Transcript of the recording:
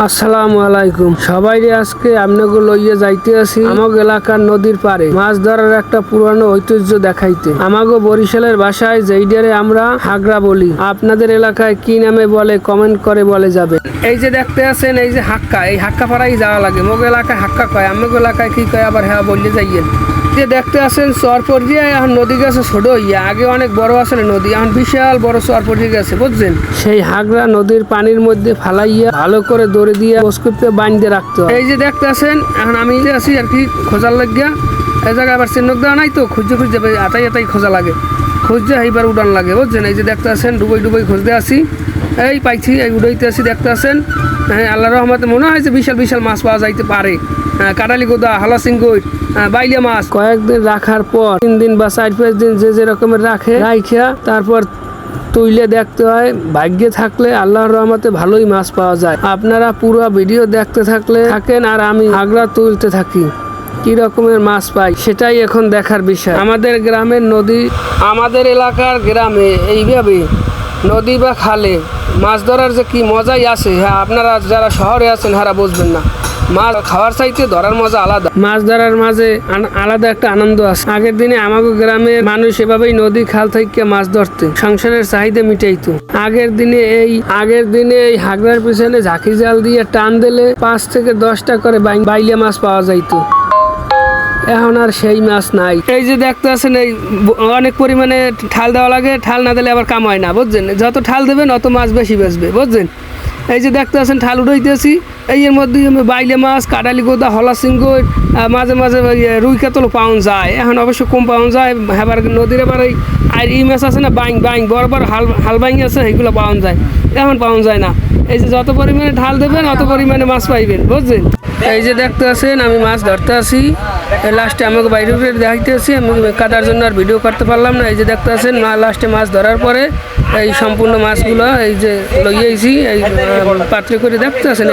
আসসালামু আলাইকুম সবাইরে। আজকে আপনাকে লইয়া যাইতে আছি আমাগ এলাকার নদীর পারে মাছ ধরার একটা পুরানো ঐতিহ্য দেখাইতে। আমাগো বরিশালের ভাষায় যেইডারে আমরা হাগরা বলি, আপনাদের এলাকায় কি নামে বলে কমেন্ট করে বলে যাবে। এই যে দেখতে আছেন এই যে হাক্কা, এই হাক্কা পাড়াই যাওয়া লাগে। মগ এলাকায় হাক্কা কয়, আমাগো এলাকায় কি কয় আবার হ্যাঁ বললে যাইয়েন। যে দেখতে আছেন চর পড়িয়ে এখন নদী গেছে ছোট হইয়া, আগে অনেক বড় আসলে নদী, এখন বিশাল বড় চর পড়িয়ে গেছে বুঝছেন। সেই হাগরা নদীর পানির মধ্যে ফালাইয়া ভালো করে দড়ি দিয়ে বস্কুপে বাঁধতে রাখতে হয়। এই যে দেখতে আছেন এখন আমি আছি আর কি খোঁজার লাগিয়া, এই জায়গায় আবার চিহ্নক দেওয়া নাই তো, খুঁজে খুঁজে আতাই আতাই খোঁজা লাগে, খুঁজতে এইবার উড়ান লাগে বুঝছেন। এই যে দেখতে আছেন ডুবই ডুবই খুঁজতে আসি, এই পাইছি, এই উড়াইতে আসি। দেখতে আছেন হ্যাঁ আল্লাহ রহমতে মনে হয় যে বিশাল বিশাল মাছ পাওয়া যাইতে পারে। কাটালি গোদা, হালা সিঙ্গুর, বাইলিয়া মাছ। কয়েকদিন রাখার পর 3 দিন বা 4-5 দিন যে রকমের রাখে রাইখা তারপর তুইলে দেখতে হয়। ভাগ্যে থাকলে আল্লাহর রহমতে ভালোই মাছ পাওয়া যায়। আপনারা পুরো ভিডিও দেখতে থাকেন আর আমি হাগরা তুলতে থাকি, কি রকমের মাছ পাই সেটাই এখন দেখার বিষয়। আমাদের গ্রামের নদী, আমাদের এলাকার গ্রামে এইভাবে নদী বা খালে মাছ ধরার যে কি মজাই আছে, হ্যাঁ আপনারা যারা শহরে আছেন হারা বুঝবেন না। মাছ খাওয়ার চাইতে ধরার মজা আলাদা। মাছ ধরার মাঝে আলাদা একটা আনন্দ আছে। আগের দিনে আমাদের গ্রামের মানুষ এভাবেই নদী খাল থেকে মাছ ধরতে সংসারের চাহিদা মিটাইতো। আগের দিনে এই হাগরার পিছনে ঝাঁকি জাল দিয়ে টান দিলে 5 থেকে 10টা করে বাইলিয়া মাছ পাওয়া যাইতো। এখন আর সেই মাছ নাই। এই যে দেখতে আছেন এই অনেক পরিমাণে ঠাল দেওয়া লাগে, ঠাল না দিলে আবার কাম হয় না বুঝছেন। যত ঠাল দেবেন অত মাছ বেশি বেচবে বুঝছেন। এই যে দেখতে আছেন ঠাল উঠাইতেছি, এর মধ্যে বাইলে মাছ, কাটালি গোদা, হলা সিঙ্গুর, মাঝে মাঝে রুই কাতল পাওয়া যায়। এখন অবশ্য কম পাওয়া যায়। এবার নদীর এবার আর এই মাছ আছে না বাইং বড় বড় হাল বাইং আছে, সেইগুলো পাওয়া যায়, এখন পাওয়া যায় না। এই যে যত পরিমাণে ঢাল দেবেন অত পরিমাণে মাছ পাইবেন বুঝছেন। এই যে দেখতে আছেন আমি মাছ ধরতে আসি, লাস্টে আমাকে বাইরে দেখাইতে আসি। আমি কাটার জন্য আর ভিডিও করতে পারলাম না। এই যে দেখতে আছেন লাস্টে মাছ ধরার পরে এই সম্পূর্ণ মাছগুলো এই যে লইয়েছি এই পাত্রে করে দেখতে আছেন।